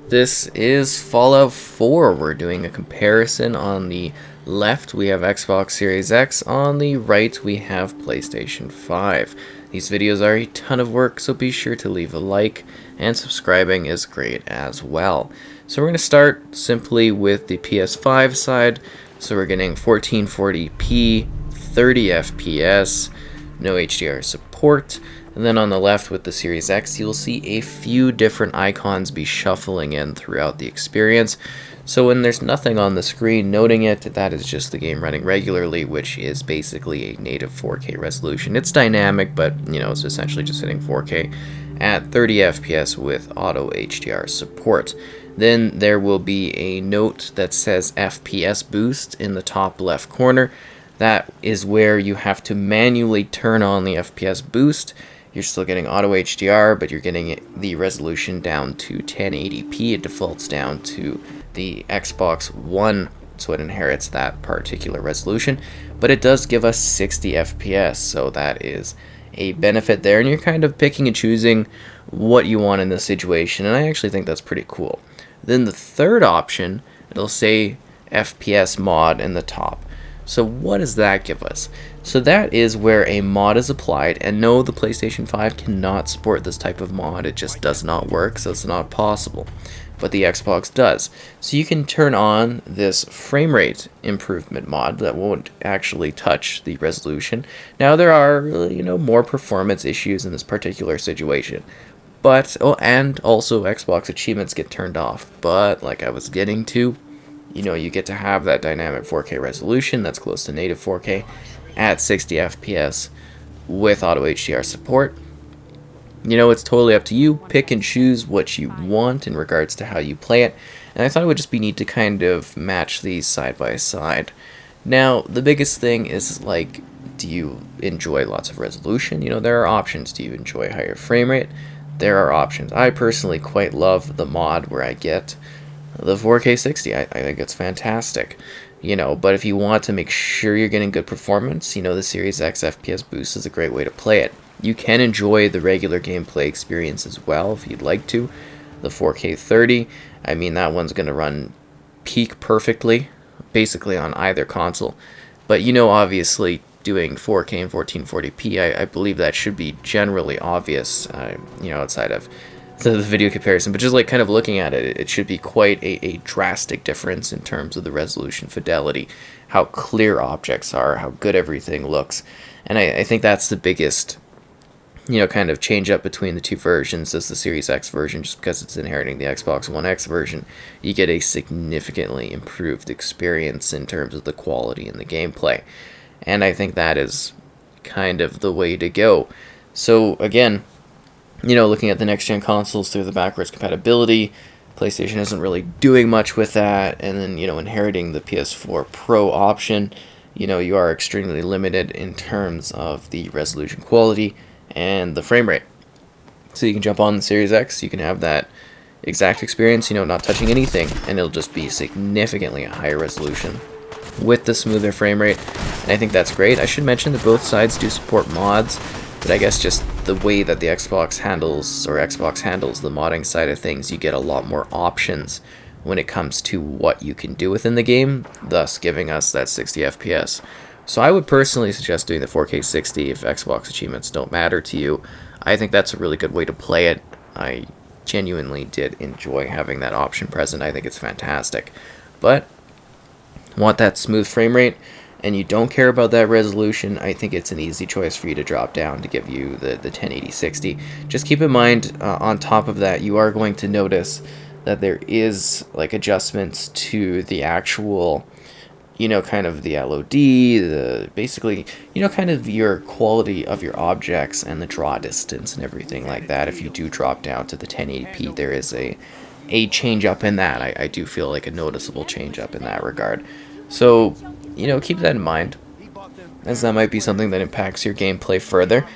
This is Fallout 4. We're doing a comparison. On the left we have Xbox Series X, on the right we have PlayStation 5. These videos are a ton of work, so be sure to leave a like, and subscribing is great as well. So we're going to start simply with the PS5 side. So we're getting 1440p, 30 FPS, no HDR support. And then on the left with the Series X, you'll see a few different icons be shuffling in throughout the experience. So when there's nothing on the screen noting it, that is just the game running regularly, which is basically a native 4K resolution. It's dynamic, but it's essentially just hitting 4K at 30 FPS with auto HDR support. Then there will be a note that says FPS Boost in the top left corner. That is where you have to manually turn on the FPS Boost. You're still getting auto HDR, but you're getting the resolution down to 1080p. It defaults down to the Xbox One, so it inherits that particular resolution. But it does give us 60 FPS, so that is a benefit there. And you're kind of picking and choosing what you want in this situation, and I actually think that's pretty cool. Then the third option, it'll say FPS mod in the top. So what does that give us? So that is where a mod is applied, and no, the PlayStation 5 cannot support this type of mod. It just does not work, so it's not possible. But the Xbox does. So you can turn on this frame rate improvement mod that won't actually touch the resolution. Now there are, more performance issues in this particular situation. But, and also Xbox achievements get turned off. But like I was getting to, you get to have that dynamic 4K resolution that's close to native 4K at 60 FPS with auto HDR support. It's totally up to you. Pick and choose what you want in regards to how you play it. And I thought it would just be neat to kind of match these side by side. Now, the biggest thing is, do you enjoy lots of resolution? There are options. Do you enjoy higher frame rate? There are options. I personally quite love the mod where I get the 4K 60. I think it's fantastic. But if you want to make sure you're getting good performance, the Series X FPS Boost is a great way to play it. You can enjoy the regular gameplay experience as well if you'd like to. The 4K 30, that one's going to run peak perfectly, basically on either console. But obviously doing 4K and 1440p, I believe that should be generally obvious, outside of the video comparison, but just kind of looking at it, it should be quite a drastic difference in terms of the resolution fidelity, how clear objects are, how good everything looks. And I think that's the biggest kind of change up between the two versions is the Series X version. Just because it's inheriting the Xbox One X version, you get a significantly improved experience in terms of the quality and the gameplay. And I think that is kind of the way to go. So again, looking at the next-gen consoles through the backwards compatibility, PlayStation isn't really doing much with that. And then, inheriting the PS4 Pro option, you are extremely limited in terms of the resolution quality and the frame rate. So you can jump on the Series X, you can have that exact experience, not touching anything, and it'll just be significantly a higher resolution with the smoother frame rate. And I think that's great. I should mention that both sides do support mods, but I guess just the way that the Xbox handles the modding side of things, you get a lot more options when it comes to what you can do within the game, thus giving us that 60 FPS. So I would personally suggest doing the 4K 60 if Xbox achievements don't matter to you. I think that's a really good way to play it. I genuinely did enjoy having that option present. I think it's fantastic. But want that smooth frame rate, and you don't care about that resolution, I think it's an easy choice for you to drop down to give you the 1080-60. Just keep in mind, on top of that, you are going to notice that there is adjustments to the actual, kind of the LOD, basically, kind of your quality of your objects and the draw distance and everything like that. If you do drop down to the 1080p, there is a change up in that. I do feel like a noticeable change up in that regard. So, keep that in mind, as that might be something that impacts your gameplay further.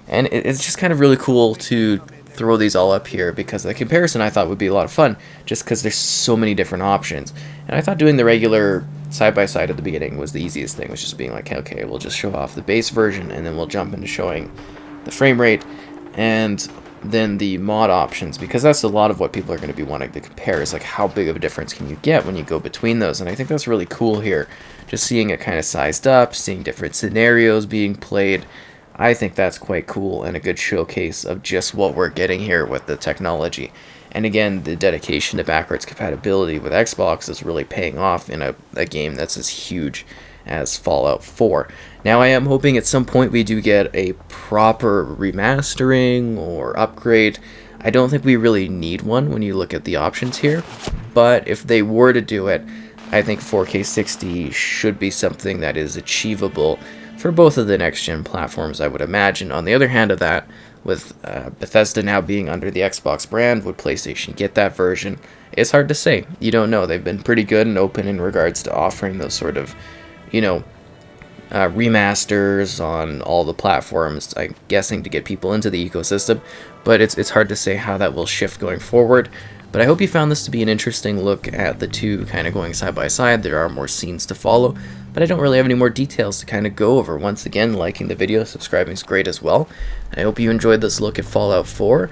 And it's just kind of really cool to throw these all up here, because the comparison I thought would be a lot of fun, just because there's so many different options. And I thought doing the regular side-by-side at the beginning was the easiest thing, was just being like, okay, we'll just show off the base version, and then we'll jump into showing the frame rate. And than the mod options, because that's a lot of what people are going to be wanting to compare, is like how big of a difference can you get when you go between those. And I think that's really cool here, just seeing it kind of sized up, seeing different scenarios being played. I think that's quite cool and a good showcase of just what we're getting here with the technology. And again, the dedication to backwards compatibility with Xbox is really paying off in a game that's as huge as Fallout 4. Now I am hoping at some point we do get a proper remastering or upgrade. I don't think we really need one when you look at the options here, but if they were to do it, I think 4K 60 should be something that is achievable for both of the next-gen platforms, I would imagine. On the other hand of that, with Bethesda now being under the Xbox brand, would PlayStation get that version? It's hard to say. You don't know. They've been pretty good and open in regards to offering those sort of, remasters on all the platforms, I'm guessing to get people into the ecosystem, but it's hard to say how that will shift going forward. But I hope you found this to be an interesting look at the two kind of going side by side. There are more scenes to follow, but I don't really have any more details to kind of go over. Once again, liking the video, subscribing is great as well. I hope you enjoyed this look at Fallout 4,